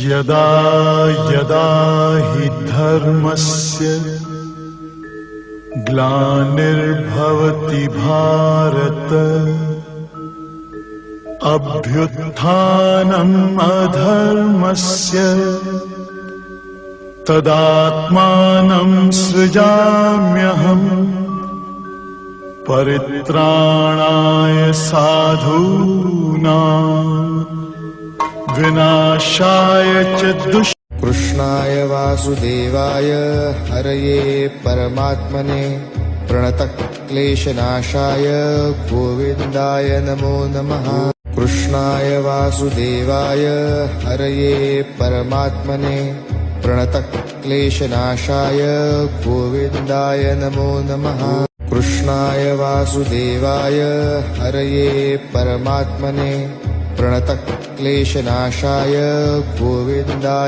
यदा यदा हि धर्मस्य ग्लानिर्भवति भारत अभ्युत्थानम् अधर्मस्य तदात्मानं सृजाम्यहम् परित्राणाय साधूनां विनाशाय च कृष्णाय वासुदेवाय हरये परमात्मने प्रणतक्लेशनाशाय गोविन्दाय नमो नमः। कृष्णाय वासुदेवाय हरये परमात्मने प्रणतक्लेशनाशाय गोविन्दाय नमो नमः। कृष्णाय वासुदेवाय हरये परमात्मने प्रणतक्लेशनाशाय गोविन्दाय